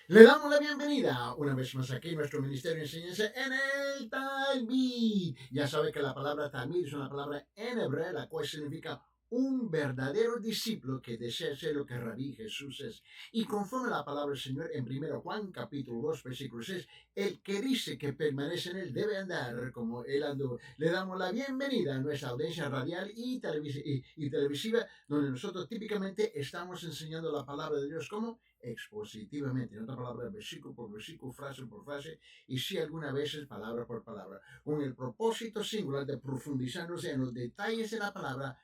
Le damos la bienvenida una vez más aquí a nuestro Ministerio de Enseñanza en el Talmud. Ya sabe que la palabra Talmud es una palabra en hebreo, la cual significa un verdadero discípulo que desea ser lo que Rabí Jesús es. Y conforme a la palabra del Señor en 1 Juan capítulo 2 versículo 6, el que dice que permanece en él debe andar como él andó. Le damos la bienvenida a nuestra audiencia radial y televisiva, donde nosotros típicamente estamos enseñando la palabra de Dios como expositivamente, en otra palabra, versículo por versículo, frase por frase, y si algunas veces palabra por palabra, con el propósito singular de profundizarnos en los detalles de la palabra,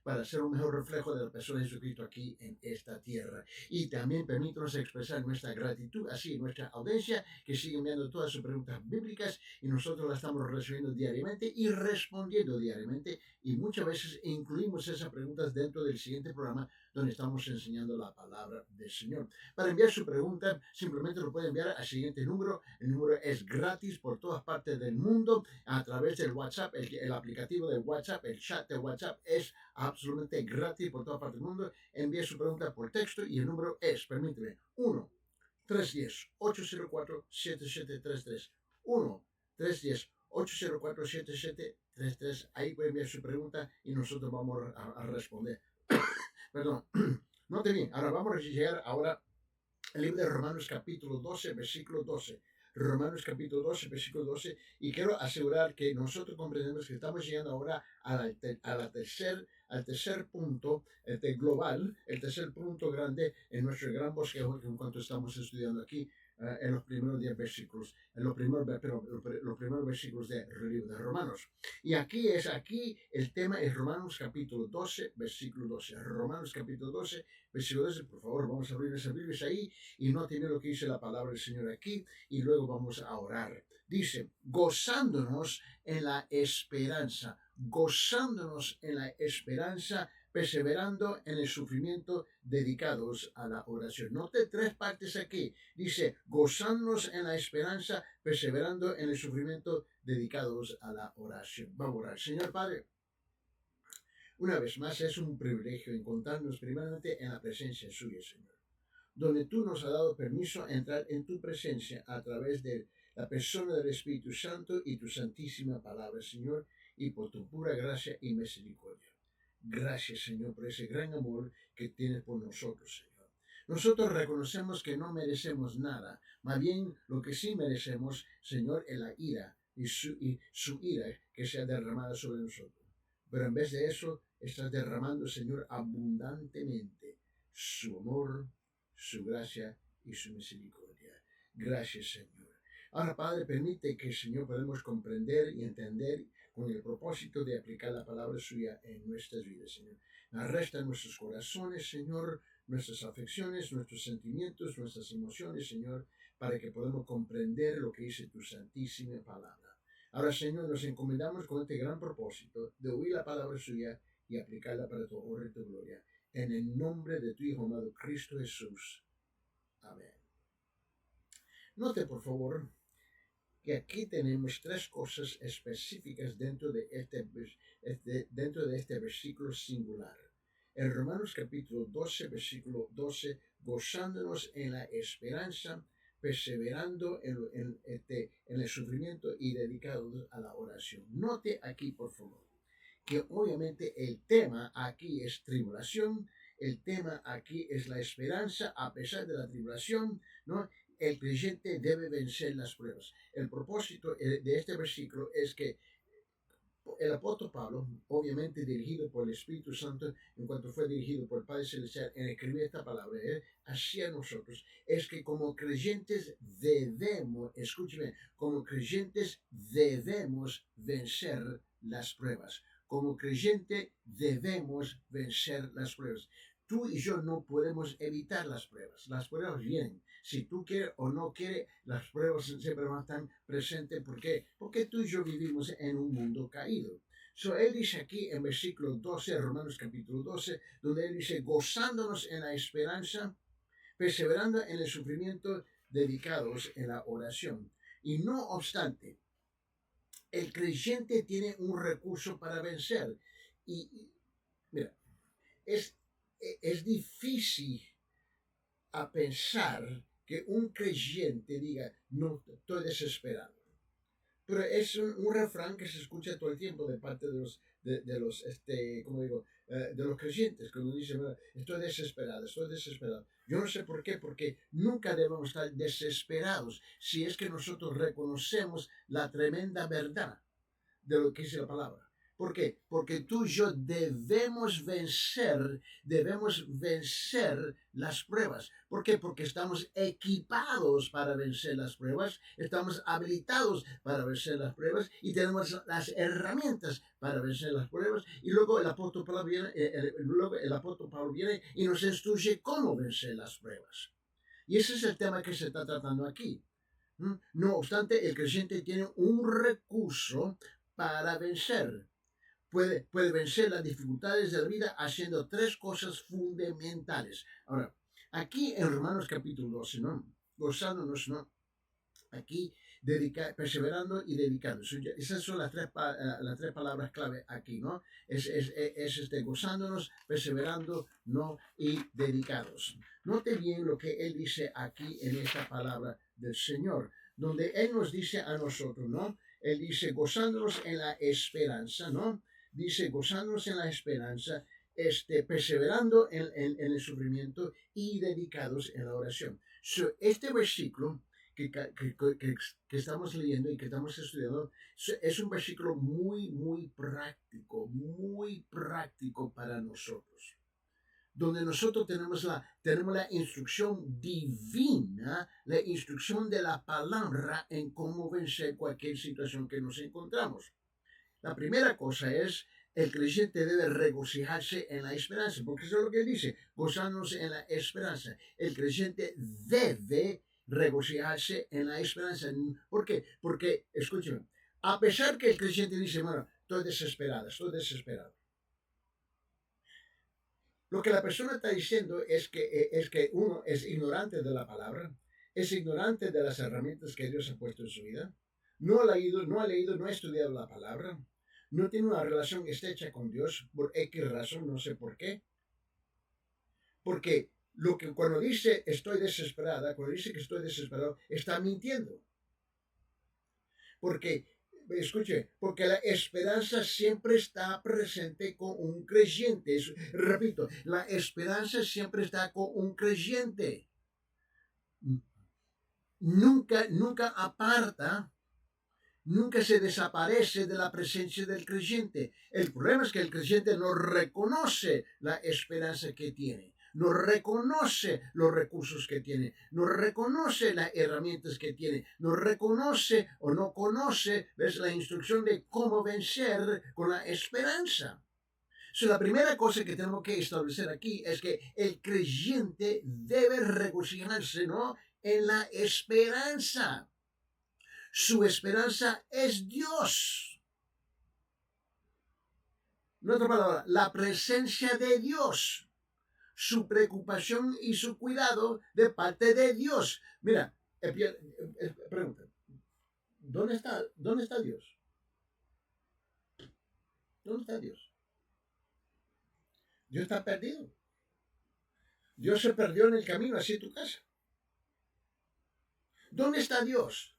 para ser un mejor reflejo de la persona de Jesucristo aquí en esta tierra. Y también permítanos expresar nuestra gratitud, así nuestra audiencia, que sigue enviando todas sus preguntas bíblicas, y nosotros las estamos recibiendo diariamente y respondiendo diariamente, y muchas veces incluimos esas preguntas dentro del siguiente programa, donde estamos enseñando la palabra del Señor. Para enviar su pregunta, simplemente lo puede enviar al siguiente número. El número es gratis por todas partes del mundo a través del WhatsApp. El aplicativo de WhatsApp, el chat de WhatsApp es absolutamente gratis por todas partes del mundo. Envíe su pregunta por texto y el número es, permíteme, 1-310-804-7733. 1-310-804-7733. Ahí puede enviar su pregunta y nosotros vamos a responder. Perdón. Note bien, ahora vamos a llegar ahora el libro de Romanos capítulo 12, versículo 12. Romanos capítulo 12, versículo 12. Y quiero asegurar que nosotros comprendemos que estamos llegando ahora al tercer punto global, el tercer punto grande en nuestro gran bosquejo en cuanto estamos estudiando aquí en los primeros 10 versículos, en los primeros versículos del libro de Romanos. Y aquí el tema es Romanos capítulo 12, versículo 12. Romanos capítulo 12, versículo 12, por favor, vamos a abrir esas Biblias ahí y no tiene lo que dice la palabra del Señor aquí y luego vamos a orar. Dice, gozándonos en la esperanza, perseverando en el sufrimiento, dedicados a la oración. Note tres partes aquí. Dice, gozándonos en la esperanza, perseverando en el sufrimiento, dedicados a la oración. Vamos a orar. Señor Padre, una vez más es un privilegio encontrarnos primeramente en la presencia suya, Señor, donde tú nos has dado permiso a entrar en tu presencia a través de la persona del Espíritu Santo y tu santísima palabra, Señor, y por tu pura gracia y misericordia. Gracias, Señor, por ese gran amor que tienes por nosotros, Señor. Nosotros reconocemos que no merecemos nada, más bien lo que sí merecemos, Señor, es la ira y su ira que sea derramada sobre nosotros. Pero en vez de eso, estás derramando, Señor, abundantemente su amor, su gracia y su misericordia. Gracias, Señor. Ahora, Padre, permite que, Señor, podamos comprender y entender con el propósito de aplicar la palabra suya en nuestras vidas, Señor. Arresta nuestros corazones, Señor, nuestras afecciones, nuestros sentimientos, nuestras emociones, Señor, para que podamos comprender lo que dice tu santísima palabra. Ahora, Señor, nos encomendamos con este gran propósito de oír la palabra suya y aplicarla para tu honra y tu gloria. En el nombre de tu Hijo amado Cristo Jesús. Amén. Note, por favor, que aquí tenemos tres cosas específicas dentro de este versículo singular. En Romanos capítulo 12, versículo 12, gozándonos en la esperanza, perseverando en el sufrimiento y dedicados a la oración. Note aquí, por favor, que obviamente el tema aquí es tribulación, el tema aquí es la esperanza a pesar de la tribulación, ¿no? El creyente debe vencer las pruebas. El propósito de este versículo es que el apóstol Pablo, obviamente dirigido por el Espíritu Santo, en cuanto fue dirigido por el Padre Celestial en escribir esta palabra, hacia nosotros, es que como creyentes debemos, escúcheme, como creyentes debemos vencer las pruebas. Como creyente debemos vencer las pruebas. Tú y yo no podemos evitar las pruebas. Las pruebas vienen. Si tú quieres o no quieres, las pruebas siempre van a estar presentes. ¿Por qué? Porque tú y yo vivimos en un mundo caído. Él dice aquí en versículo 12, Romanos capítulo 12, donde él dice, gozándonos en la esperanza, perseverando en el sufrimiento, dedicados en la oración. Y no obstante, el creyente tiene un recurso para vencer. Y mira, es difícil a pensar que un creyente diga, no, estoy desesperado. Pero es un refrán que se escucha todo el tiempo de parte de los como digo, de los creyentes, cuando dicen, estoy desesperado. Yo no sé por qué, porque nunca debemos estar desesperados si es que nosotros reconocemos la tremenda verdad de lo que dice la palabra. ¿Por qué? Porque tú y yo debemos vencer las pruebas. ¿Por qué? Porque estamos equipados para vencer las pruebas, estamos habilitados para vencer las pruebas y tenemos las herramientas para vencer las pruebas. Y luego el apóstol Pablo viene y nos instruye cómo vencer las pruebas. Y ese es el tema que se está tratando aquí. No obstante, el creyente tiene un recurso para vencer. Puede vencer las dificultades de la vida haciendo tres cosas fundamentales. Ahora, aquí en Romanos capítulo 12, ¿no? Gozándonos, ¿no? Aquí, perseverando y dedicando. Esas son las tres palabras clave aquí, ¿no? Es gozándonos, perseverando, ¿no? Y dedicados. Note bien lo que él dice aquí en esta palabra del Señor, donde él nos dice a nosotros, ¿no? Él dice, gozándonos en la esperanza, ¿no? Dice, gozándonos en la esperanza, perseverando en el sufrimiento y dedicados en la oración. Este versículo que estamos leyendo y que estamos estudiando es un versículo muy práctico para nosotros, donde nosotros tenemos la instrucción divina, la instrucción de la palabra en cómo vencer cualquier situación que nos encontramos. La primera cosa es, el creyente debe regocijarse en la esperanza, porque eso es lo que dice, gozándose en la esperanza. El creyente debe regocijarse en la esperanza. ¿Por qué? Porque, escúcheme, a pesar que el creyente dice, bueno, estoy desesperado. Lo que la persona está diciendo es que uno es ignorante de la palabra, es ignorante de las herramientas que Dios ha puesto en su vida, no ha leído, no ha estudiado la palabra, no tiene una relación estrecha con Dios por X razón, no sé por qué. Porque cuando dice estoy desesperada, cuando dice que estoy desesperado, está mintiendo. Porque, escuche, porque la esperanza siempre está presente con un creyente. Repito, la esperanza siempre está con un creyente. Nunca aparta. Nunca se desaparece de la presencia del creyente. El problema es que el creyente no reconoce la esperanza que tiene, no reconoce los recursos que tiene, no reconoce las herramientas que tiene, no reconoce o no conoce, ¿ves?, la instrucción de cómo vencer con la esperanza. La primera cosa que tenemos que establecer aquí es que el creyente debe regocijarse, ¿no?, en la esperanza. Su esperanza es Dios. En otra palabra, la presencia de Dios. Su preocupación y su cuidado de parte de Dios. Mira, pregunta, ¿dónde está Dios? ¿Dónde está Dios? Dios está perdido. Dios se perdió en el camino hacia tu casa. ¿Dónde está Dios?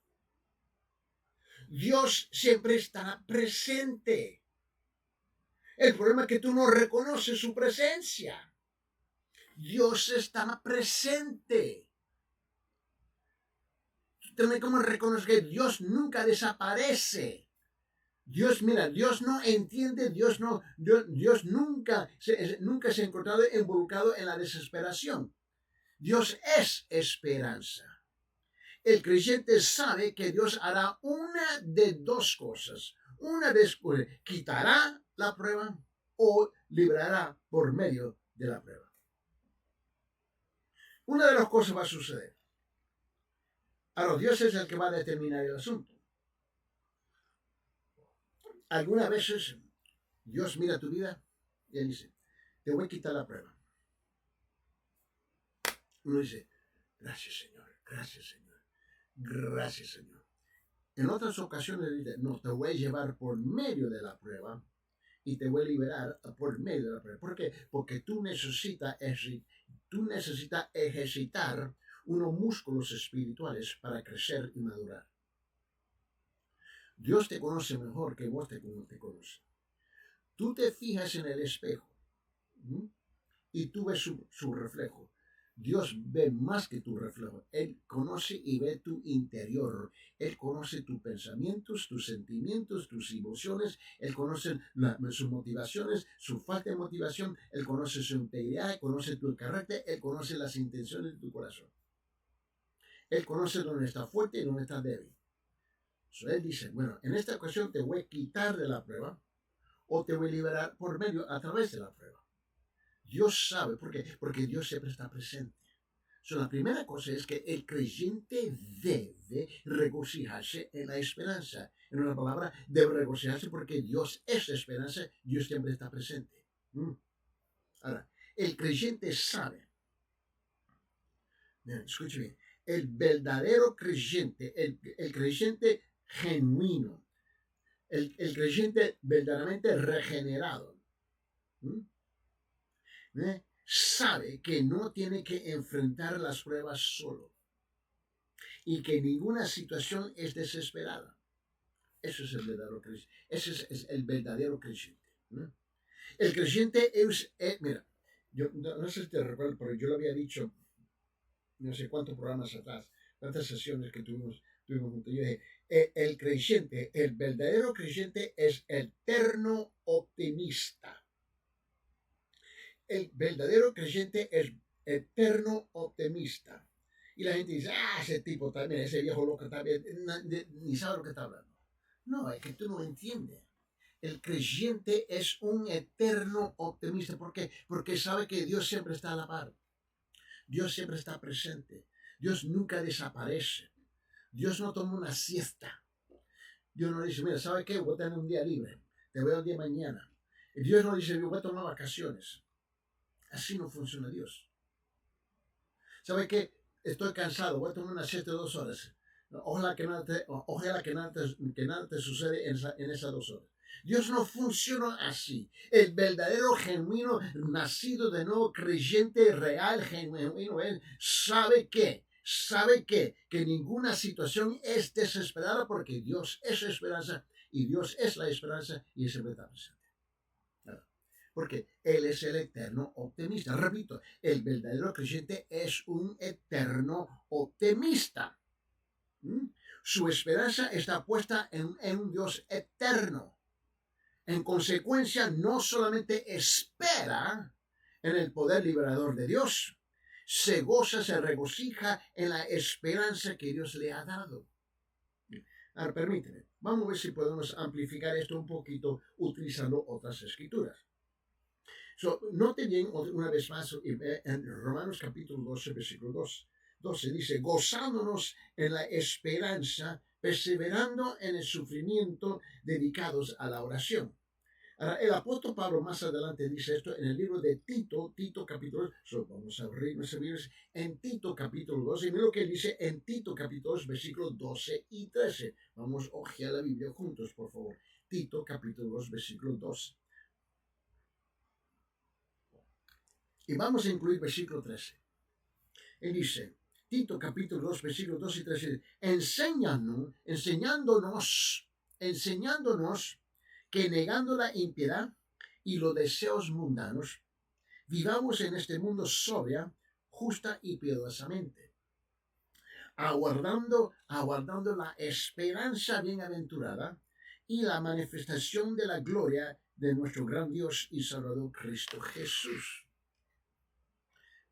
Dios siempre está presente. El problema es que tú no reconoces su presencia. Dios está presente. Tienes como reconocer que Dios nunca desaparece. Dios no entiende, Dios nunca se ha encontrado involucrado en la desesperación. Dios es esperanza. El creyente sabe que Dios hará una de dos cosas. Una vez quitará la prueba o librará por medio de la prueba. Una de las cosas va a suceder. Ahora, Dios es el que va a determinar el asunto. Algunas veces Dios mira tu vida y Él dice, te voy a quitar la prueba. Uno dice, gracias Señor, gracias Señor. Gracias, Señor. En otras ocasiones dice, no, te voy a llevar por medio de la prueba y te voy a liberar por medio de la prueba. ¿Por qué? Porque tú necesitas ejercitar unos músculos espirituales para crecer y madurar. Dios te conoce mejor que vos te conoces. Tú te fijas en el espejo, ¿m? Y tú ves su reflejo. Dios ve más que tu reflejo. Él conoce y ve tu interior. Él conoce tus pensamientos, tus sentimientos, tus emociones. Él conoce sus motivaciones, su falta de motivación. Él conoce su integridad, conoce tu carácter. Él conoce las intenciones de tu corazón. Él conoce dónde está fuerte y dónde está débil. Él dice, bueno, en esta ocasión te voy a quitar de la prueba o te voy a liberar por medio, a través de la prueba. Dios sabe, ¿por qué? Porque Dios siempre está presente. La primera cosa es que el creyente debe regocijarse en la esperanza. En una palabra, debe regocijarse porque Dios es esperanza, Dios siempre está presente. Ahora, el creyente sabe. Escuche bien, el verdadero creyente, el creyente genuino, el creyente verdaderamente regenerado, sabe que no tiene que enfrentar las pruebas solo y que ninguna situación es desesperada. Eso es el verdadero creyente. Ese es el verdadero creyente. El creyente es, mira, yo no sé si te recuerdo, pero yo lo había dicho no sé cuántos programas atrás, cuántas sesiones que tuvimos juntos. Yo dije, el creyente, el verdadero creyente es eterno optimista. El verdadero creyente es eterno optimista. Y la gente dice, ese tipo también, ese viejo loco también, ni sabe lo que está hablando. No, es que tú no lo entiendes. El creyente es un eterno optimista. ¿Por qué? Porque sabe que Dios siempre está a la par. Dios siempre está presente. Dios nunca desaparece. Dios no toma una siesta. Dios no dice, mira, ¿sabe qué? Voy a tener un día libre. Te veo el día mañana. Y Dios no dice, voy a tomar vacaciones. Así no funciona Dios. ¿Sabe qué? Estoy cansado, voy a tomar una siesta de 2 horas. Ojalá que nada te sucede en esas 2 horas. Dios no funciona así. El verdadero, genuino, nacido de nuevo, creyente, real, genuino, él sabe que ninguna situación es desesperada porque Dios es esperanza y Dios es la esperanza y es siempre está presente. Porque Él es el eterno optimista. Repito, el verdadero creyente es un eterno optimista. Su esperanza está puesta en un Dios eterno. En consecuencia, no solamente espera en el poder liberador de Dios, se goza, se regocija en la esperanza que Dios le ha dado. Ahora, permíteme, vamos a ver si podemos amplificar esto un poquito utilizando otras escrituras. Note bien una vez más en Romanos capítulo 12, versículo 12 dice, gozándonos en la esperanza, perseverando en el sufrimiento, dedicados a la oración. Ahora, el apóstol Pablo más adelante dice esto en el libro de Tito capítulo 2. Vamos a abrir nuestros libros en Tito capítulo 2. Y mira lo que dice en Tito capítulo 2, versículos 12 y 13. Vamos a ojear la Biblia juntos, por favor. Tito capítulo 2, versículo 12. Y vamos a incluir versículo 13. Él dice, Tito capítulo 2, versículos 2 y 13, enseñándonos que negando la impiedad y los deseos mundanos, vivamos en este mundo sobria, justa y piadosamente, aguardando la esperanza bienaventurada y la manifestación de la gloria de nuestro gran Dios y Salvador Cristo Jesús.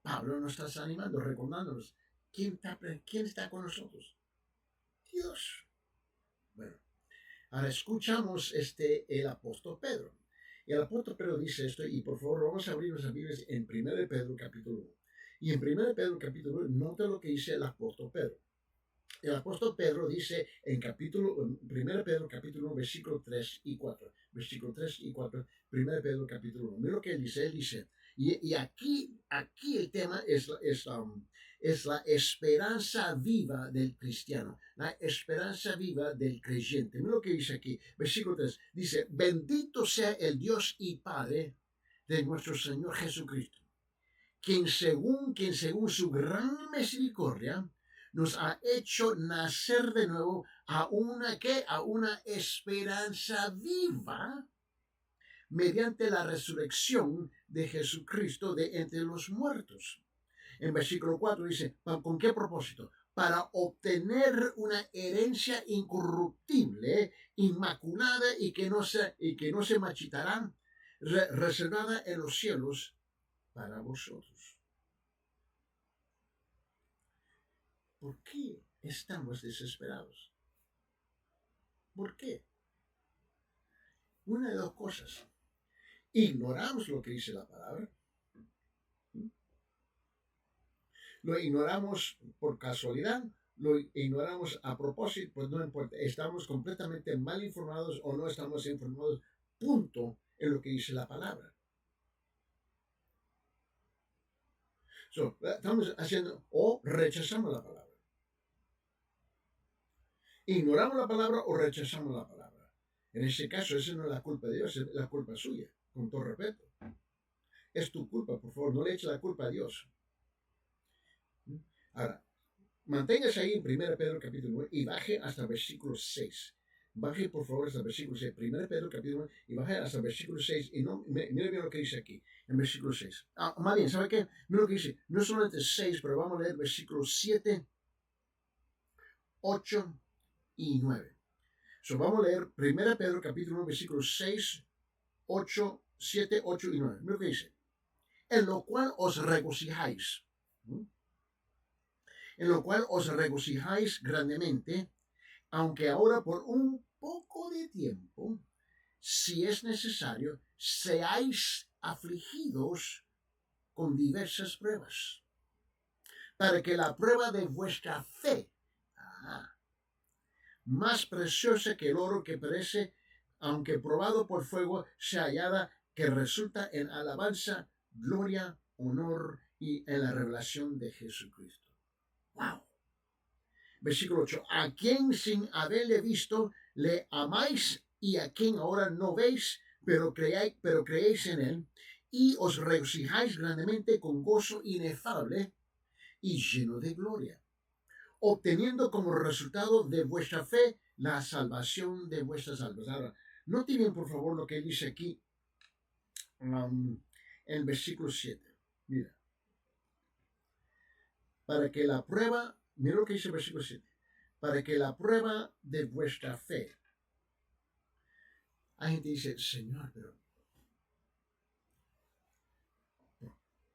Pablo nos está animando, recordándonos, ¿quién está con nosotros? Dios. Bueno, ahora escuchamos el apóstol Pedro. Y el apóstol Pedro dice esto, y por favor vamos a abrir nuestras Biblias en 1 Pedro capítulo 1. Y en 1 Pedro capítulo 1, nota lo que dice el apóstol Pedro. El apóstol Pedro dice en 1 Pedro capítulo 1, versículo 3 y 4. Versículo 3 y 4, 1 Pedro capítulo 1. Mira lo que él dice, y aquí el tema es la esperanza viva del cristiano, la esperanza viva del creyente. Mira lo que dice aquí, versículo 3, dice, bendito sea el Dios y Padre de nuestro Señor Jesucristo, quien según su gran misericordia nos ha hecho nacer de nuevo a una esperanza viva mediante la resurrección de Jesucristo de entre los muertos. En versículo 4 dice, ¿con qué propósito? Para obtener una herencia incorruptible, inmaculada y que no se marchitará, reservada en los cielos para vosotros. ¿Por qué estamos desesperados? ¿Por qué? Una de dos cosas. Ignoramos lo que dice la palabra. Lo ignoramos por casualidad, lo ignoramos a propósito, pues no importa. Estamos completamente mal informados o no estamos informados, punto, en lo que dice la palabra. Estamos haciendo o rechazamos la palabra. Ignoramos la palabra o rechazamos la palabra. En ese caso, esa no es la culpa de Dios, es la culpa suya, con todo respeto. Es tu culpa, por favor, no le eches la culpa a Dios. Ahora, manténgase ahí en 1 Pedro capítulo 9 y baje hasta el versículo 6. Baje, por favor, hasta el versículo 6. 1 Pedro capítulo 9 y baje hasta el versículo 6. Y no, mire bien lo que dice aquí, en versículo 6. Más bien, ¿sabe qué? Mira lo que dice. No solamente 6, pero vamos a leer versículos 7, 8 y 9. Vamos a leer 1 Pedro capítulo 9, versículos 6, 8, 7, 8 y 9. Mira lo que dice. En lo cual os regocijáis. En lo cual os regocijáis grandemente, aunque ahora por un poco de tiempo, si es necesario, seáis afligidos con diversas pruebas, para que la prueba de vuestra fe, más preciosa que el oro que perece, aunque probado por fuego, sea hallada, que resulta en alabanza, gloria, honor y en la revelación de Jesucristo. ¡Wow! Versículo 8. A quien sin haberle visto le amáis, y a quien ahora no veis, pero creéis en él, y os regocijáis grandemente con gozo inefable y lleno de gloria, obteniendo como resultado de vuestra fe la salvación de vuestras almas. Ahora, noten bien por favor lo que dice aquí en el versículo 7. Mira. Para que la prueba, mira lo que dice el versículo 7. Para que la prueba de vuestra fe. Hay gente que dice, Señor, pero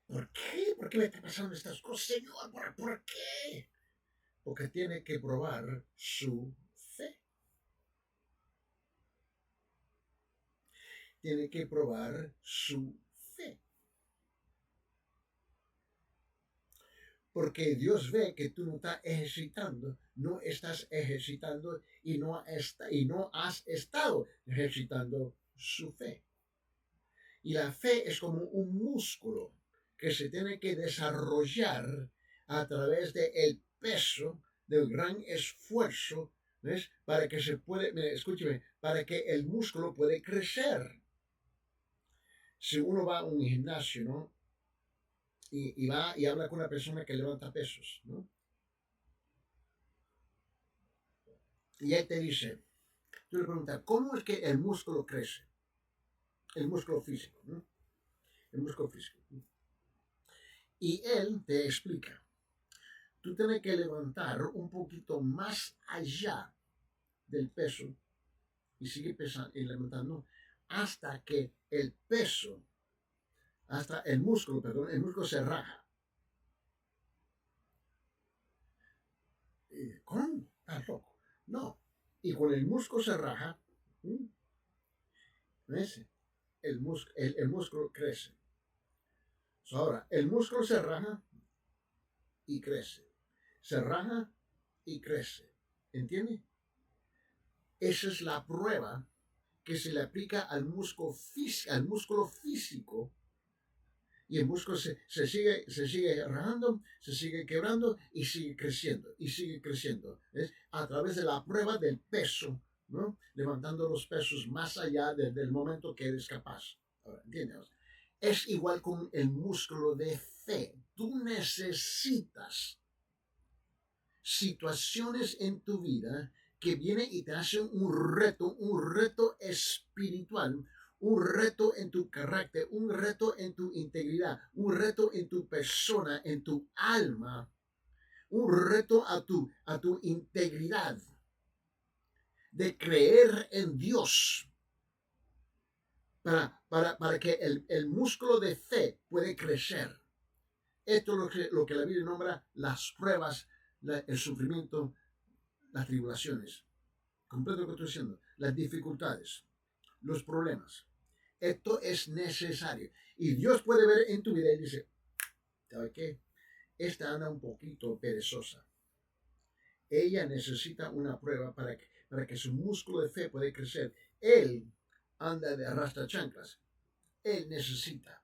¿por qué? ¿Por qué me está pasando estas cosas? Señor, ¿por qué? Porque tiene que probar su fe. Tiene que probar su fe. Porque Dios ve que tú no estás ejercitando y no has estado ejercitando su fe. Y la fe es como un músculo que se tiene que desarrollar a través del peso, del gran esfuerzo, ¿ves? Para que escúcheme, para que el músculo pueda crecer. Si uno va a un gimnasio, ¿no? Y va y habla con una persona que levanta pesos, ¿no? Y él te dice, tú le preguntas, ¿cómo es que el músculo crece? El músculo físico, ¿no? El músculo físico. Y él te explica, tú tienes que levantar un poquito más allá del peso y sigue pesando y levantando hasta que el músculo se raja. ¿Cómo? ¿Estás loco? No. Y cuando el músculo se raja, ¿ves? El músculo crece. Ahora, el músculo se raja y crece. Se raja y crece. ¿Entiende? Esa es la prueba que se le aplica al músculo físico. Y el músculo se sigue rajando, se sigue quebrando y sigue creciendo. Y sigue creciendo. ¿Ves? A través de la prueba del peso, ¿no? Levantando los pesos más allá del momento que eres capaz. Ahora, ¿entiendes? Es igual con el músculo de fe. Tú necesitas situaciones en tu vida que vienen y te hacen un reto espiritual, un reto en tu carácter, un reto en tu integridad, un reto en tu persona, en tu alma, un reto a tu integridad de creer en Dios para que el músculo de fe puede crecer. Esto es lo que la Biblia nombra las pruebas, el sufrimiento, las tribulaciones. Comprendo lo que estoy diciendo. Las dificultades, los problemas. Esto es necesario. Y Dios puede ver en tu vida y dice, ¿sabe qué? Esta anda un poquito perezosa. Ella necesita una prueba para que su músculo de fe pueda crecer. Él anda de arrastra chanclas. Él necesita.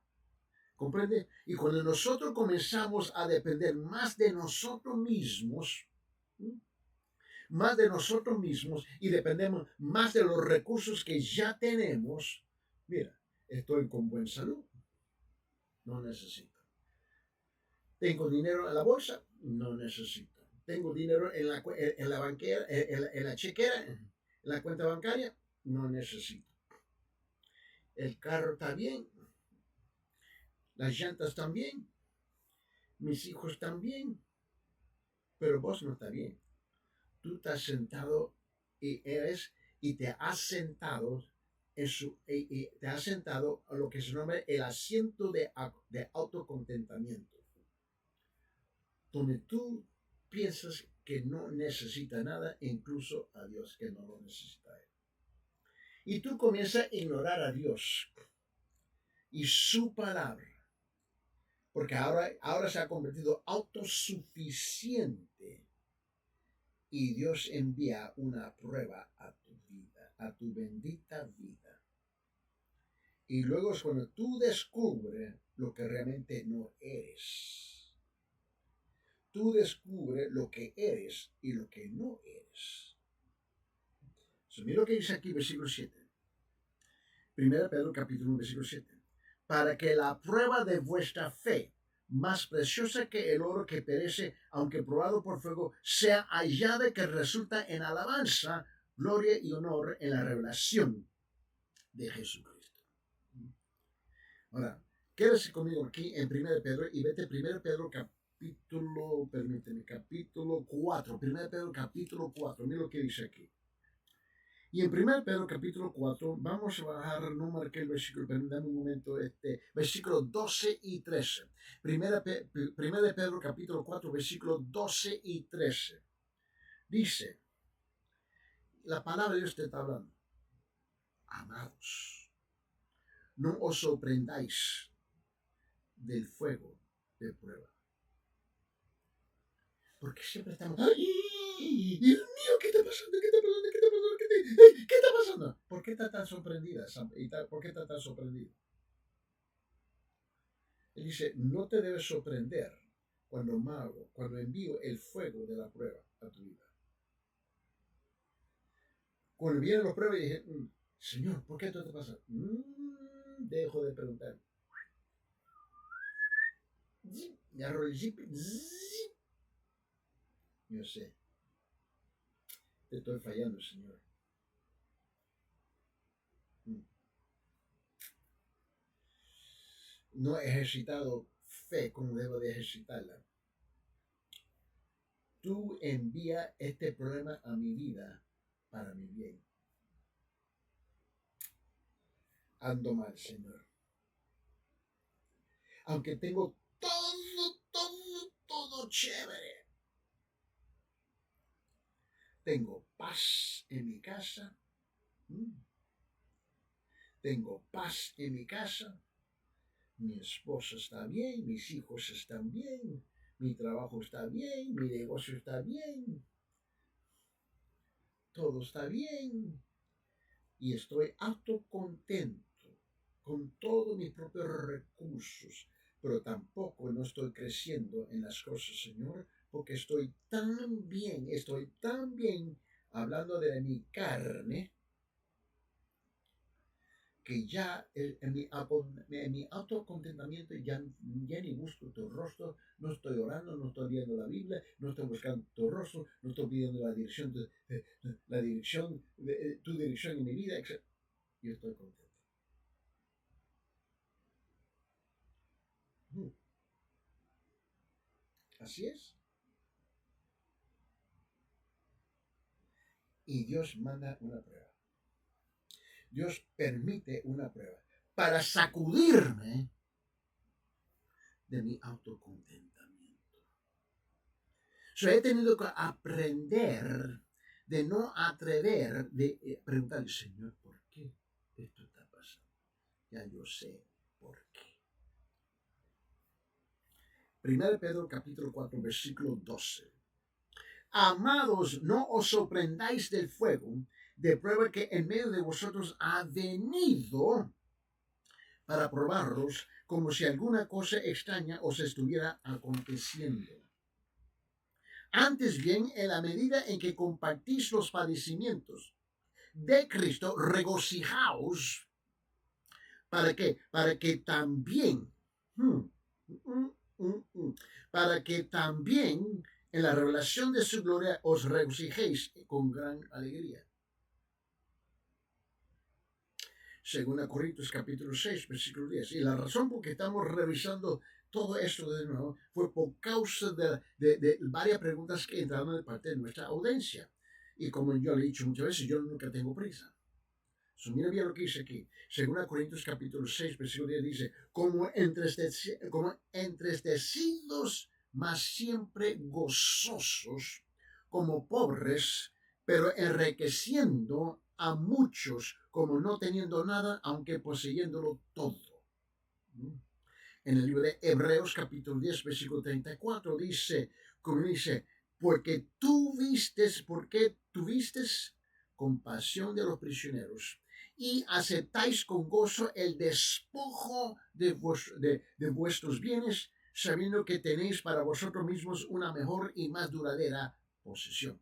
¿Comprende? Y cuando nosotros comenzamos a depender más de nosotros mismos, y dependemos más de los recursos que ya tenemos, mira, estoy con buena salud, no necesito. Tengo dinero en la bolsa, no necesito. Tengo dinero en la banquera, en la chequera, en la cuenta bancaria, no necesito. El carro está bien, las llantas están bien, mis hijos están bien, pero vos no estás bien. Tú estás sentado y te has sentado te has sentado a lo que se llama el asiento de autocontentamiento, donde tú piensas que no necesita nada, incluso a Dios que no lo necesita él. Y tú comienzas a ignorar a Dios y su palabra, porque ahora se ha convertido autosuficiente. Y Dios envía una prueba a tu vida, a tu bendita vida. Y luego es cuando tú descubres lo que realmente no eres. Tú descubres lo que eres y lo que no eres. Mira lo que dice aquí, versículo 7. 1 Pedro capítulo 1, versículo 7. Para que la prueba de vuestra fe, más preciosa que el oro que perece, aunque probado por fuego, sea hallada que resulta en alabanza, gloria y honor en la revelación de Jesucristo. Ahora, quédese conmigo aquí en 1 Pedro y vete 1 Pedro capítulo 4. 1 Pedro capítulo 4. Mira lo que dice aquí. Y en 1 Pedro capítulo 4, vamos a bajar, no marqué el versículo, pero dame un momento, versículo 12 y 13. 1 de Pedro capítulo 4, versículo 12 y 13. Dice, la palabra de Dios te está hablando. Amados, no os sorprendáis del fuego de prueba. Porque siempre estamos, ¡ay! Dios mío, ¿qué está pasando? ¿Qué está pasando? ¿Qué está pasando? ¿Qué está pasando? ¿Por qué está tan sorprendida? ¿Por qué está tan sorprendido? Él dice, no te debes sorprender cuando envío el fuego de la prueba a tu vida. Cuando vienen las pruebas y dije, Señor, ¿por qué esto te pasa? Dejo de preguntar. Me arrodillé. Yo sé, te estoy fallando, Señor. No he ejercitado fe como debo de ejercitarla. Tú envía este problema a mi vida para mi bien. Ando mal, Señor. Aunque tengo todo chévere. Tengo paz en mi casa. Tengo paz en mi casa. Mi esposa está bien, mis hijos están bien, mi trabajo está bien, mi negocio está bien. Todo está bien. Y estoy autocontento con todos mis propios recursos. Pero tampoco no estoy creciendo en las cosas, Señor, porque estoy tan bien, hablando de mi carne, que ya en mi autocontentamiento ya ni busco tu rostro, no estoy orando, no estoy viendo la Biblia, no estoy buscando tu rostro, no estoy pidiendo la dirección, tu dirección en mi vida, etc. Yo estoy contento. Así es. Y Dios manda una prueba. Dios permite una prueba para sacudirme de mi autocontentamiento. He tenido que aprender de no atrever, de preguntarle, Señor, ¿por qué esto está pasando? Ya yo sé por qué. 1 Pedro capítulo 4, versículo 12. Amados, no os sorprendáis del fuego de prueba que en medio de vosotros ha venido para probarlos como si alguna cosa extraña os estuviera aconteciendo. Antes bien, en la medida en que compartís los padecimientos de Cristo, regocijaos. ¿Para qué? Para que también, para que también en la revelación de su gloria os regocijéis con gran alegría. 2 Corintios capítulo 6, versículo 10. Y la razón por que estamos revisando todo esto de nuevo fue por causa de varias preguntas que entraron de parte de nuestra audiencia. Y como yo le he dicho muchas veces, yo nunca tengo prisa. Mira bien lo que dice aquí. 2 Corintios capítulo 6, versículo 10 dice, como entristecidos, mas siempre gozosos, como pobres, pero enriqueciendo a muchos, como no teniendo nada, aunque poseyéndolo todo. En el libro de Hebreos capítulo 10, versículo 34 dice, como dice, porque tuviste compasión de los prisioneros y aceptáis con gozo el despojo de vuestros bienes, sabiendo que tenéis para vosotros mismos una mejor y más duradera posesión.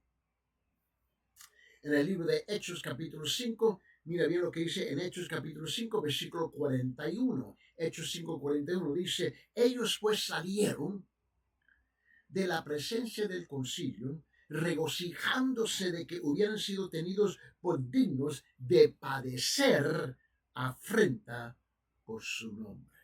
En el libro de Hechos capítulo 5, mira bien lo que dice en Hechos capítulo 5, versículo 41. Hechos 5, 41 dice, ellos pues salieron de la presencia del concilio, regocijándose de que hubieran sido tenidos por dignos de padecer afrenta por su nombre.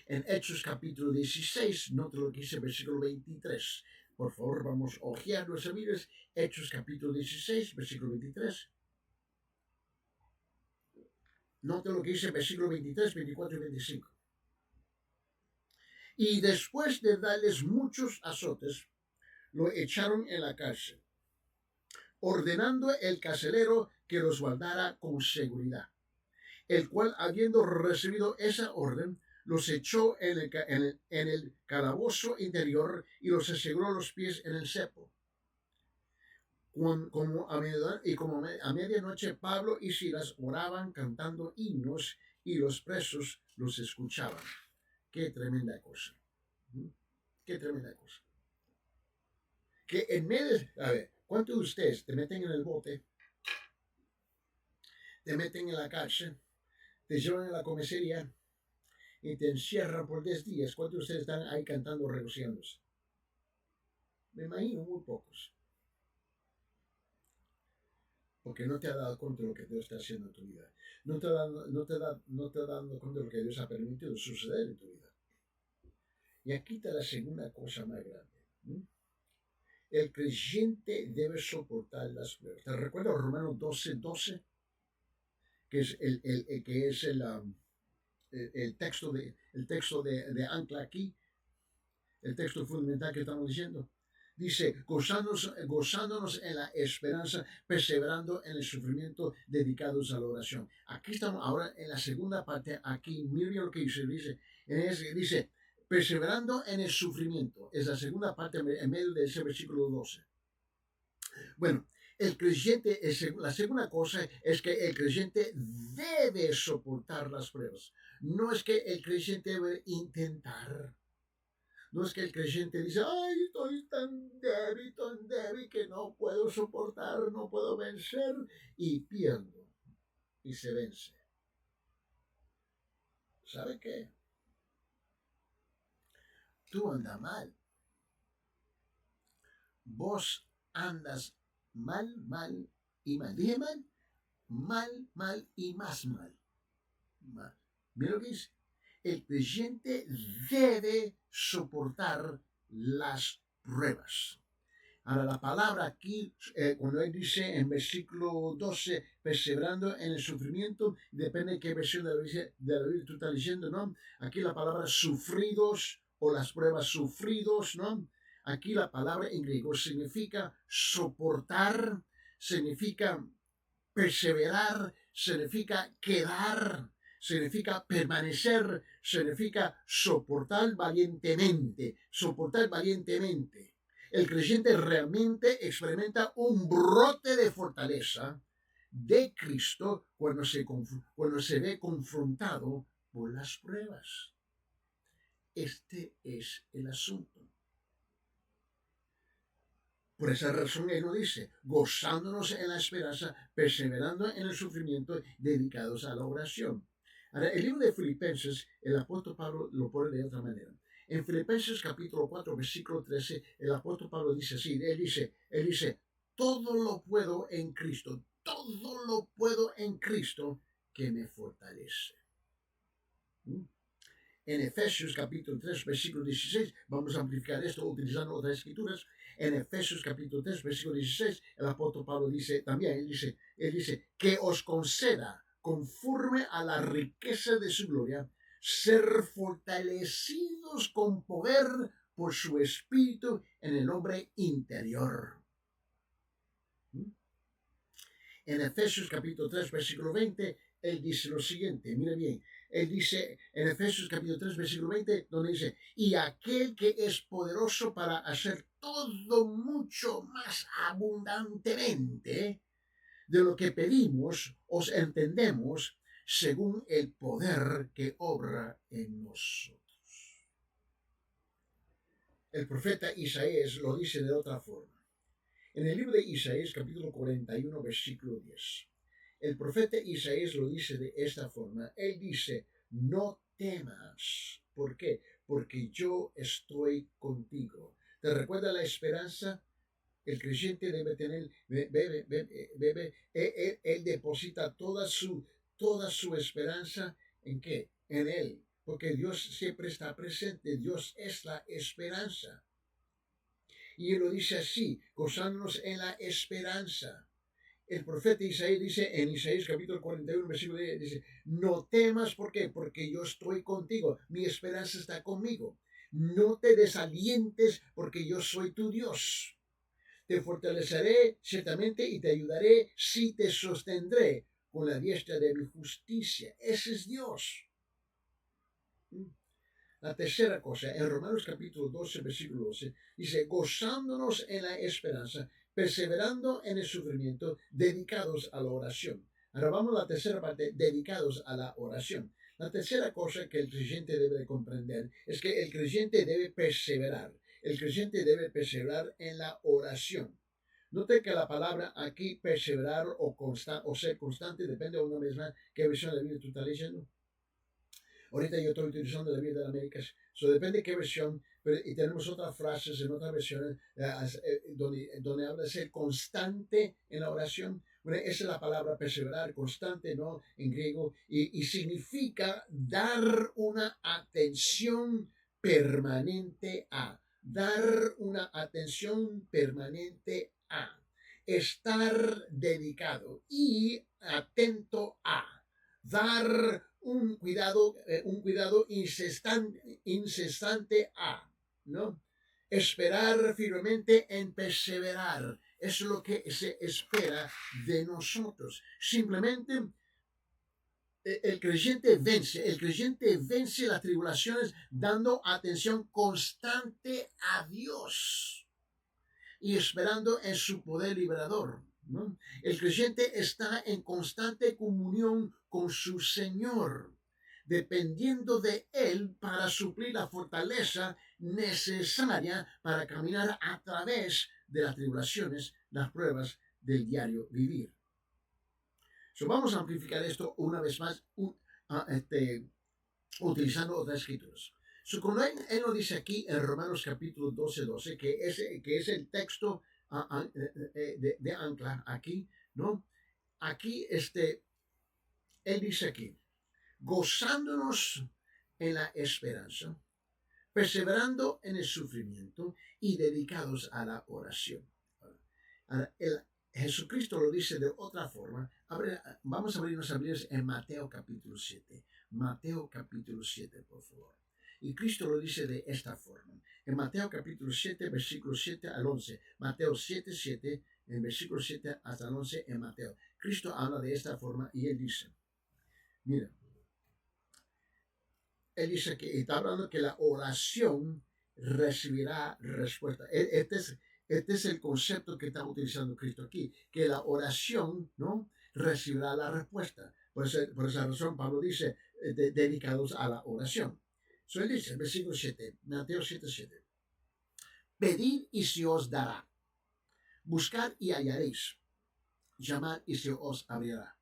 En Hechos capítulo 16, nota lo que dice versículo 23. Por favor, vamos a ojear nuestras Biblias. Hechos capítulo 16, versículo 23. Nota lo que dice versículo 23, 24 y 25. Y después de darles muchos azotes, lo echaron en la cárcel, ordenando el carcelero que los guardara con seguridad, el cual, habiendo recibido esa orden, los echó en el calabozo interior y los aseguró los pies en el cepo. Como a medianoche Pablo y Silas oraban cantando himnos y los presos los escuchaban. Qué tremenda cosa. Qué tremenda cosa. Que en medio, a ver, ¿cuántos de ustedes te meten en el bote, te meten en la cárcel, te llevan a la comisaría y te encierran por 10 días? ¿Cuántos de ustedes están ahí cantando, regocijándose? Me imagino muy pocos. Porque no te has dado cuenta de lo que Dios está haciendo en tu vida. No te has dado cuenta de lo que Dios ha permitido suceder en tu vida. Y aquí está la segunda cosa más grande. El creyente debe soportar las pruebas. ¿Te recuerdas Romanos 12:12? Que es el texto de ancla aquí, el texto fundamental que estamos diciendo. Dice, gozándonos en la esperanza, perseverando en el sufrimiento, dedicados a la oración. Aquí estamos ahora en la segunda parte, aquí, miren lo que dice, perseverando en el sufrimiento. Es la segunda parte en medio de ese versículo 12. Bueno, el creyente, la segunda cosa es que el creyente debe soportar las pruebas. No es que el creyente debe intentar. No es que el creyente dice, ay, estoy tan débil que no puedo soportar, no puedo vencer y pierdo. y se vence. ¿Sabe qué? Tú andas mal. Vos andas mal, mal y mal. ¿Dije mal? Mal, mal y más mal. Mal. Mira lo que dice. El creyente debe soportar las pruebas. Ahora, la palabra aquí, cuando él dice en versículo 12, perseverando en el sufrimiento, depende de qué versión de la Biblia tú estás leyendo, ¿no? Aquí la palabra sufridos o las pruebas sufridos, ¿no? Aquí la palabra en griego significa soportar, significa perseverar, significa quedar, significa permanecer, significa soportar valientemente, soportar valientemente. El creyente realmente experimenta un brote de fortaleza de Cristo cuando se ve confrontado por las pruebas. Este es el asunto. Por esa razón él lo dice, gozándonos en la esperanza, perseverando en el sufrimiento, dedicados a la oración. Ahora, el libro de Filipenses, el apóstol Pablo lo pone de otra manera. En Filipenses capítulo 4, versículo 13, el apóstol Pablo dice así, él dice, todo lo puedo en Cristo que me fortalece. En Efesios capítulo 3, versículo 16, vamos a amplificar esto utilizando otras escrituras. En Efesios capítulo 3, versículo 16, el apóstol Pablo dice también, él dice, que os conceda, conforme a la riqueza de su gloria, ser fortalecidos con poder por su espíritu en el hombre interior. En Efesios capítulo 3, versículo 20, él dice lo siguiente, mire bien, él dice en Efesios capítulo 3, versículo 20, donde dice, y aquel que es poderoso para hacer todo mucho más abundantemente de lo que pedimos, os entendemos, según el poder que obra en nosotros. El profeta Isaías lo dice de otra forma. En el libro de Isaías, capítulo 41, versículo 10, el profeta Isaías lo dice de esta forma. Él dice, no temas. ¿Por qué? Porque yo estoy contigo. ¿Te recuerda la esperanza? El creyente debe tener, él deposita toda su esperanza ¿en qué? En él. Porque Dios siempre está presente. Dios es la esperanza. Y él lo dice así, gozándonos en la esperanza. El profeta Isaías dice en Isaías capítulo 41, versículo 10, dice, no temas, ¿por qué? Porque yo estoy contigo, mi esperanza está conmigo. No te desalientes porque yo soy tu Dios. Te fortaleceré ciertamente y te ayudaré si te sostendré con la diestra de mi justicia. Ese es Dios. La tercera cosa, en Romanos capítulo 12, versículo 12, dice, gozándonos en la esperanza, perseverando en el sufrimiento, dedicados a la oración. Ahora vamos a la tercera parte, dedicados a la oración. La tercera cosa que el creyente debe de comprender es que el creyente debe perseverar. El creyente debe perseverar en la oración. Note que la palabra aquí, perseverar o ser constante, depende de una misma qué versión de la Biblia tú estás leyendo. Ahorita yo estoy utilizando la Biblia de las Américas. Depende de qué versión, y tenemos otras frases en otras versiones donde habla de ser constante en la oración. Bueno, esa es la palabra perseverar, constante, ¿no? En griego, y significa dar una atención permanente a. Dar una atención permanente a. Estar dedicado y atento a. Dar un cuidado incesante a, ¿no? Esperar firmemente en perseverar. Eso es lo que se espera de nosotros. Simplemente el creyente vence las tribulaciones dando atención constante a Dios y esperando en su poder liberador, ¿no? El creyente está en constante comunión con su Señor, dependiendo de Él para suplir la fortaleza necesaria para caminar a través de las tribulaciones, las pruebas del diario vivir. So, vamos a amplificar esto una vez más utilizando otras escrituras. So, cuando él nos dice aquí en Romanos capítulo 12, que es el texto de ancla aquí, ¿no? Aquí él dice aquí, gozándonos en la esperanza, perseverando en el sufrimiento y dedicados a la oración. Ahora, Jesucristo lo dice de otra forma. Vamos a abrir nuestras Biblias en Mateo capítulo 7. Mateo capítulo 7, por favor. Y Cristo lo dice de esta forma. En Mateo capítulo 7, versículo 7 al 11. Mateo 7, 7, en versículo 7 hasta el 11 en Mateo. Cristo habla de esta forma y él dice, mira, él dice que está hablando que la oración recibirá respuesta. Este es el concepto que está utilizando Cristo aquí, que la oración, ¿no?, recibirá la respuesta. Por esa razón Pablo dice, dedicados a la oración. So, él dice, versículo 7, Mateo 7, 7. Pedid y se os dará. Buscad y hallaréis. Llamad y se os abrirá.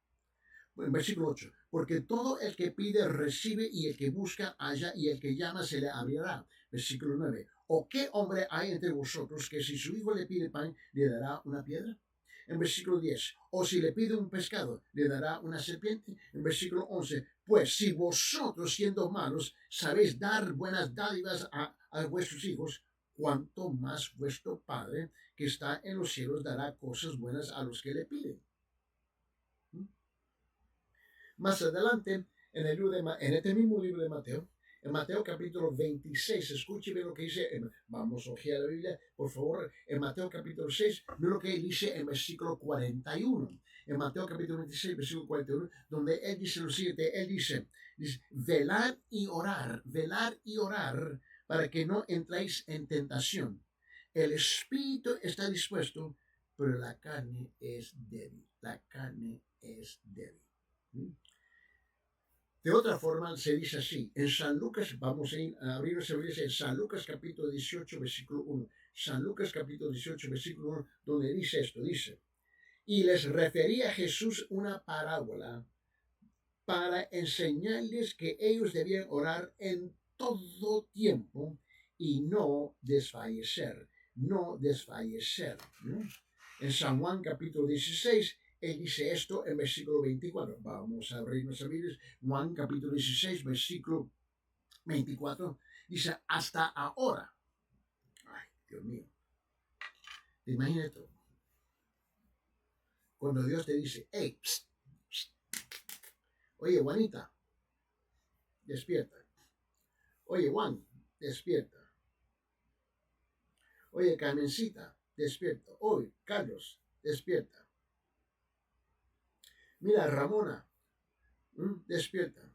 Bueno, versículo 8. Porque todo el que pide recibe, y el que busca halla, y el que llama se le abrirá. Versículo 9. ¿O qué hombre hay entre vosotros que si su hijo le pide pan, le dará una piedra? En versículo 10. O si le pide un pescado, le dará una serpiente. En versículo 11. Pues si vosotros, siendo malos, sabéis dar buenas dádivas a vuestros hijos, cuanto más vuestro Padre que está en los cielos dará cosas buenas a los que le piden. Más adelante, en este mismo libro de Mateo, en Mateo capítulo 26, escuche bien lo que dice, vamos a ojear la Biblia, por favor, en Mateo capítulo 6, ve lo que él dice en versículo 41. En Mateo capítulo 26, versículo 41, donde él dice lo siguiente, él dice, velad y orar, para que no entréis en tentación. El espíritu está dispuesto, pero la carne es débil. La carne es débil. De otra forma, se dice así, en San Lucas, vamos a abrir nuestra Biblia en San Lucas capítulo 18, versículo 1. San Lucas capítulo 18, versículo 1, donde dice esto, dice, y les refería a Jesús una parábola para enseñarles que ellos debían orar en todo tiempo y no desfallecer, ¿no? En San Juan capítulo 16, él dice esto en versículo 24. Vamos a abrir nuestras Biblias. Juan capítulo 16, versículo 24. Dice, hasta ahora. Ay, Dios mío. Imagínate. Cuando Dios te dice, hey, psst, psst. Oye, Juanita, despierta. Oye, Juan, despierta. Oye, Carmencita, despierta. Oye, Carlos, despierta. Mira, Ramona, despierta.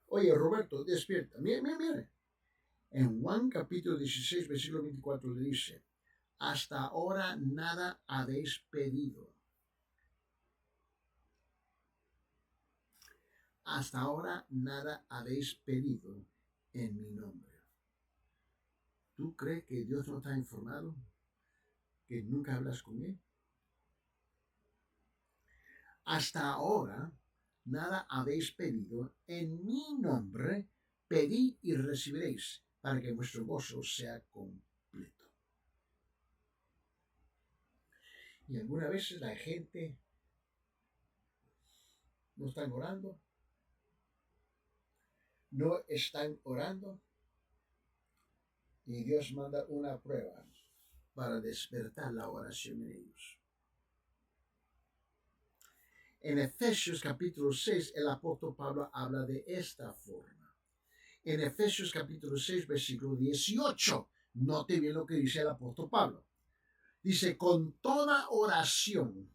Oye, Roberto, despierta. Mire. En Juan capítulo 16, versículo 24 le dice, hasta ahora nada habéis pedido. Hasta ahora nada habéis pedido en mi nombre. ¿Tú crees que Dios no está informado? ¿Que nunca hablas con Él? Hasta ahora nada habéis pedido en mi nombre, pedid y recibiréis, para que vuestro gozo sea completo. Y algunas veces la gente no están orando, y Dios manda una prueba para despertar la oración en ellos. En Efesios capítulo 6, el apóstol Pablo habla de esta forma. En Efesios capítulo 6, versículo 18, note bien lo que dice el apóstol Pablo. Dice, con toda oración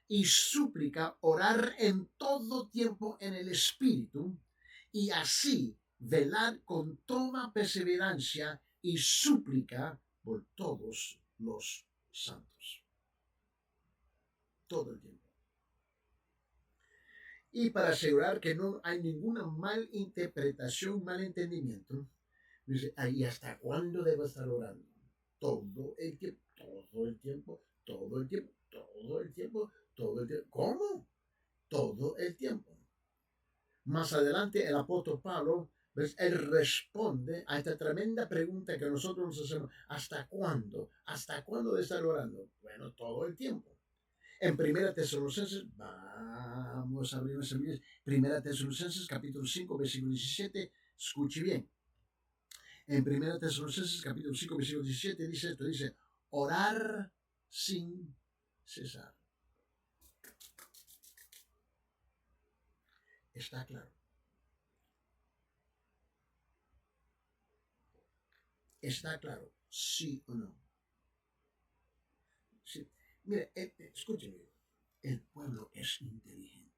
y súplica, orar en todo tiempo en el Espíritu, y así velar con toda perseverancia y súplica por todos los santos. Todo el tiempo. Y para asegurar que no hay ninguna malinterpretación, malentendimiento, dice, ¿y hasta cuándo debo estar orando? Todo el tiempo. ¿Cómo? todo el tiempo. Más adelante el apóstol Pablo, ¿ves? Él responde a esta tremenda pregunta que nosotros nos hacemos. ¿Hasta cuándo? ¿Hasta cuándo de estar orando? Bueno, todo el tiempo. En Primera Tesalonicenses, vamos a abrir nuestras Biblias. Primera Tesalonicenses, capítulo 5, versículo 17. Escuche bien. En Primera Tesalonicenses, capítulo 5, versículo 17, dice esto, dice, orar sin cesar. Está claro. Está claro, sí o no. Sí. Mire, escúcheme, el pueblo es inteligente.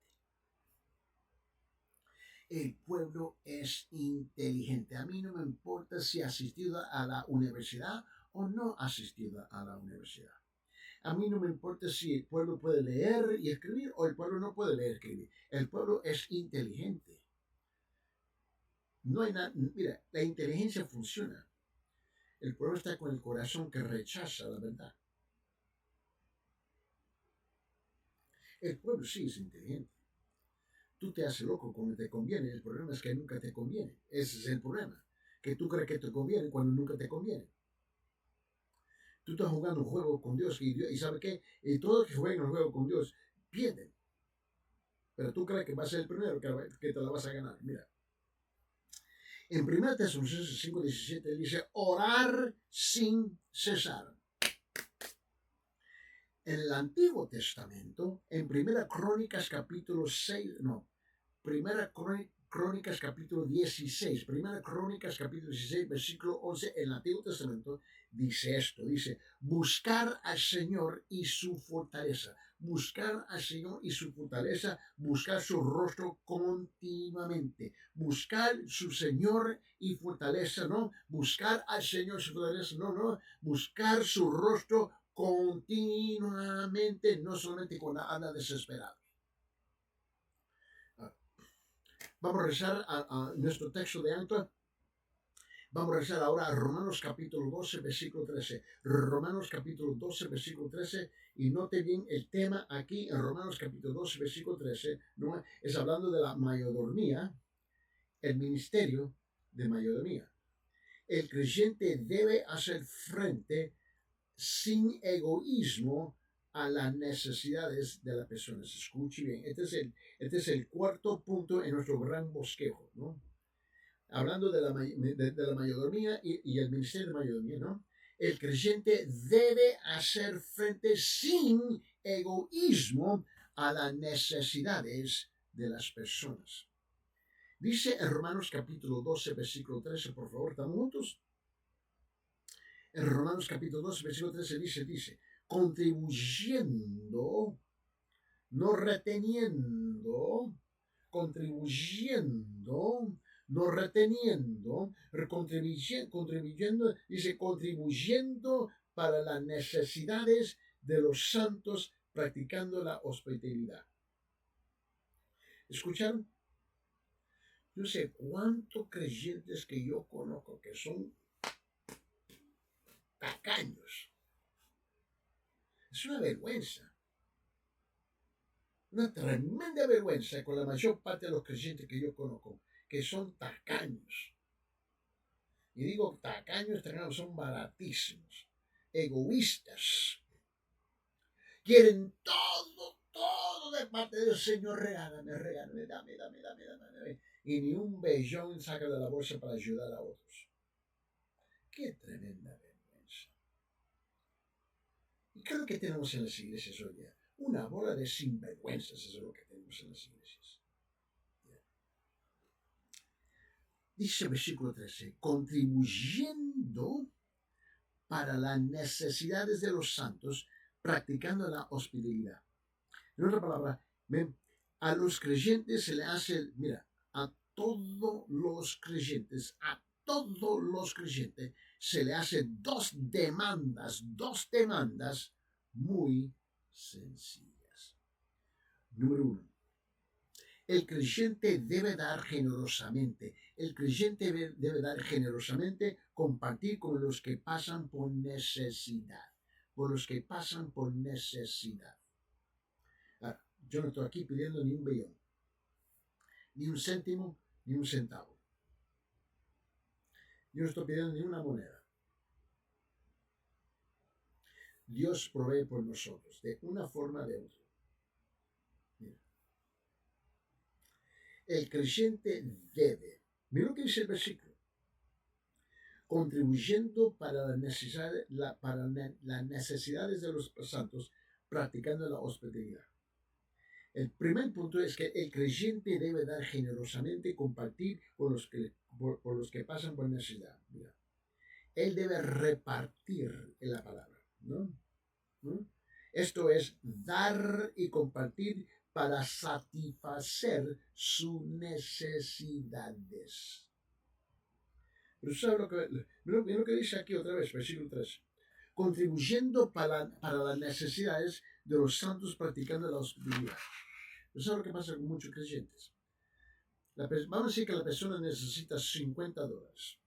El pueblo es inteligente. A mí no me importa si ha asistido a la universidad o no ha asistido a la universidad. A mí no me importa si el pueblo puede leer y escribir o el pueblo no puede leer y escribir. El pueblo es inteligente. No hay nada. Mira, la inteligencia funciona. El pueblo está con el corazón que rechaza la verdad. El pueblo sí es inteligente. Tú te haces loco cuando te conviene. El problema es que nunca te conviene. Ese es el problema. Que tú crees que te conviene cuando nunca te conviene. Tú estás jugando un juego con Dios y ¿sabe qué? Y todos los que juegan el juego con Dios pierden. Pero tú crees que va a ser el primero que te la vas a ganar. Mira. En 1 Tesalonicenses 5:17 dice, orar sin cesar. En el Antiguo Testamento, en Primera Crónicas capítulo 6, no, Primera Crónicas capítulo 16, Primera Crónicas capítulo 16, versículo 11, en el Antiguo Testamento dice esto, dice, buscar al Señor y su fortaleza, buscar al Señor y su fortaleza, buscar su rostro continuamente, buscar su Señor y fortaleza, no, buscar al Señor y su fortaleza, no, buscar su rostro continuamente, no solamente cuando anda desesperado. Vamos a regresar a nuestro texto de ancla. Vamos a regresar ahora a Romanos capítulo 12, versículo 13. Romanos capítulo 12, versículo 13. Y note bien el tema aquí en Romanos capítulo 12, versículo 13. ¿No? Es hablando de la mayordomía, el ministerio de mayordomía. El creyente debe hacer frente sin egoísmo a las necesidades de las personas. Escuche bien, este es el cuarto punto en nuestro gran bosquejo, ¿no? Hablando de la mayordomía y el ministerio de mayordomía, ¿no? El creyente debe hacer frente sin egoísmo a las necesidades de las personas. Dice en Romanos capítulo 12, versículo 13, por favor, ¿estamos juntos? En Romanos capítulo 12, versículo 13 dice, contribuyendo, no reteniendo, contribuyendo, no reteniendo, contribuyendo, dice, contribuyendo para las necesidades de los santos, practicando la hospitalidad. ¿Escucharon? Yo sé cuántos creyentes que yo conozco que son tacaños. Es una vergüenza. Una tremenda vergüenza con la mayor parte de los creyentes que yo conozco, que son tacaños. Y digo tacaños, son baratísimos, egoístas. Quieren todo de parte del Señor. Regálame, dame. Y ni un bellón saca de la bolsa para ayudar a otros. Qué tremenda vergüenza. ¿Y qué es lo que tenemos en las iglesias hoy día? Una bola de sinvergüenzas, eso es lo que tenemos en las iglesias. Dice el versículo 13, contribuyendo para las necesidades de los santos, practicando la hospitalidad. En otra palabra, a los creyentes se le hace, mira, a todos los creyentes se le hace dos demandas muy sencillas. Número 1. El creyente debe dar generosamente. El creyente debe dar generosamente, compartir con los que pasan por necesidad. Yo no estoy aquí pidiendo ni un billón, ni un céntimo, ni un centavo. Yo no estoy pidiendo ni una moneda. Dios provee por nosotros, de una forma o de otra. Mira. El creyente debe, mira lo que dice el versículo, contribuyendo para las necesidades de los santos, practicando la hospitalidad. El primer punto es que el creyente debe dar generosamente, compartir por los que pasan por necesidad. Mira. Él debe repartir en la palabra, ¿no? ¿no? Esto es dar y compartir para satisfacer sus necesidades. Pero ¿sabe lo que dice aquí otra vez, versículo 3? Contribuyendo para las necesidades de los santos practicando la hospitalidad. Pero ¿sabe lo que pasa con muchos creyentes? Vamos a decir que la persona necesita $50.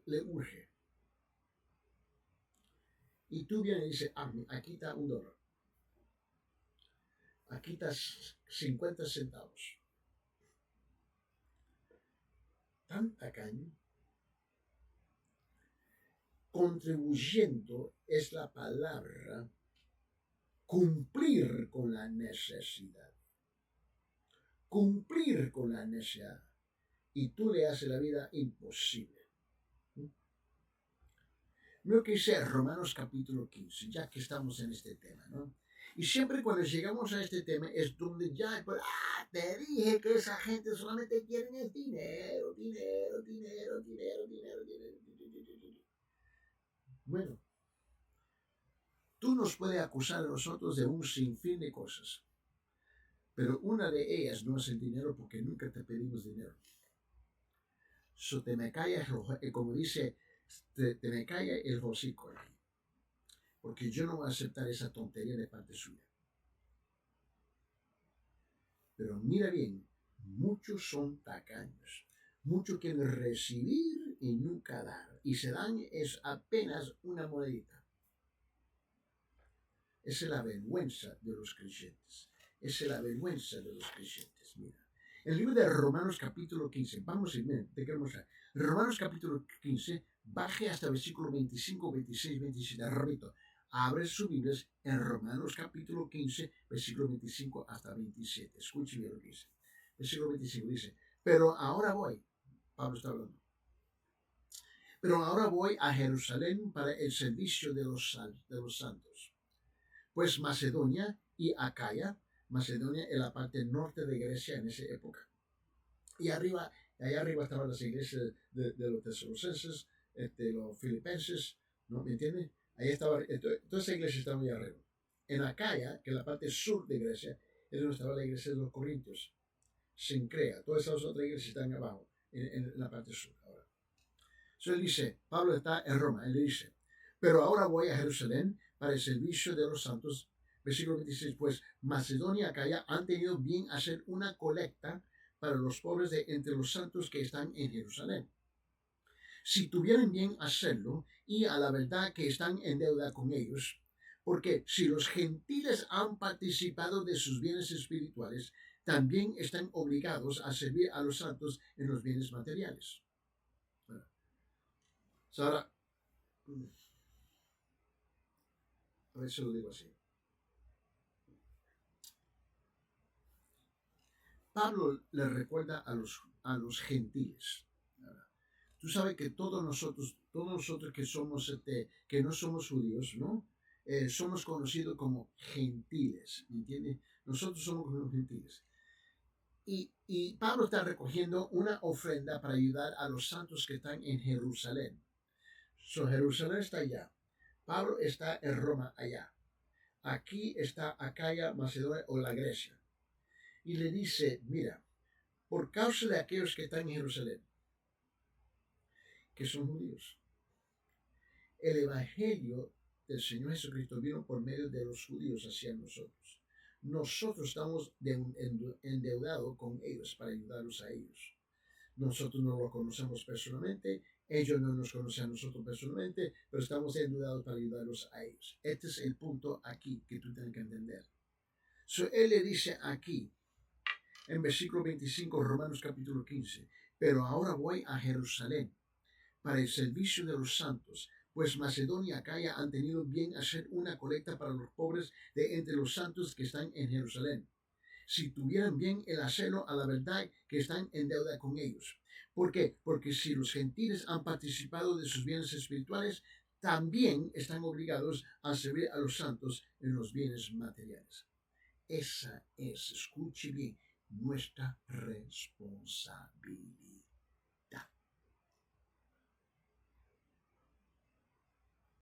Le urge. Y tú vienes y dices, aquí está $1. Aquí está 50 centavos. Tan tacaño. Contribuyendo es la palabra cumplir con la necesidad. Cumplir con la necesidad. Y tú le haces la vida imposible. Lo que dice Romanos capítulo 15, ya que estamos en este tema, ¿no? Y siempre cuando llegamos a este tema es donde ya, pues, te dije que esa gente solamente quiere el dinero, dinero, dinero, dinero, dinero, dinero, dinero. Bueno, tú nos puedes acusar a nosotros de un sinfín de cosas, pero una de ellas no es el dinero porque nunca te pedimos dinero. So te me calla, como dice, te me calla el hocico aquí. Porque yo no voy a aceptar esa tontería de parte suya. Pero mira bien, muchos son tacaños. Muchos quieren recibir y nunca dar. Y se dan es apenas una monedita. Esa es la vergüenza de los creyentes. Esa es la vergüenza de los creyentes. Mira. El libro de Romanos capítulo 15. Vamos a ir, te quiero mostrar. Romanos capítulo 15, baje hasta versículo 25, 26, 27. Repito. Abre sus Biblias en Romanos capítulo 15, versículo 25 hasta 27. Escuchen bien lo que dice. Versículo 25 dice, pero ahora voy, Pablo está hablando, pero ahora voy a Jerusalén para el servicio de los santos. Pues Macedonia y Acaya, Macedonia en la parte norte de Grecia en esa época. Y allá arriba estaban las iglesias de los tesalonicenses, los filipenses, ¿no? ¿Me entiendes? Ahí estaba, toda esa iglesia estaba allá arriba. En Acaya, que es la parte sur de Grecia, es donde estaba la iglesia de los Corintios. Sincrea, todas esas otras iglesias están abajo, en la parte sur. Ahora. Entonces él dice, Pablo está en Roma, él le dice, pero ahora voy a Jerusalén para el servicio de los santos. Versículo 26, pues Macedonia y Acaya han tenido bien hacer una colecta para los pobres de entre los santos que están en Jerusalén. Si tuvieran bien hacerlo, y a la verdad que están en deuda con ellos, porque si los gentiles han participado de sus bienes espirituales, también están obligados a servir a los santos en los bienes materiales. Bueno, ahora, a ver si lo digo así. Pablo le recuerda a los gentiles. Tú sabes que todos nosotros que no somos judíos, ¿no? Somos conocidos como gentiles, ¿me entiendes? Nosotros somos los gentiles. Y Pablo está recogiendo una ofrenda para ayudar a los santos que están en Jerusalén. Jerusalén está allá. Pablo está en Roma allá. Aquí está Acaya, Macedonia o la Grecia. Y le dice, mira, por causa de aquellos que están en Jerusalén, que son judíos, el evangelio del Señor Jesucristo vino por medio de los judíos hacia nosotros. Nosotros estamos endeudados con ellos para ayudarlos a ellos. Nosotros no los conocemos personalmente, Ellos no nos conocen a nosotros personalmente, pero estamos endeudados para ayudarlos a ellos. Este es el punto aquí que tú tienes que entender. Él le dice aquí, en versículo 25, Romanos capítulo 15, pero ahora voy a Jerusalén para el servicio de los santos, pues Macedonia y Acaya han tenido bien hacer una colecta para los pobres de entre los santos que están en Jerusalén. Si tuvieran bien el hacerlo a la verdad que están en deuda con ellos. ¿Por qué? Porque si los gentiles han participado de sus bienes espirituales, también están obligados a servir a los santos en los bienes materiales. Esa es, escuche bien, nuestra responsabilidad.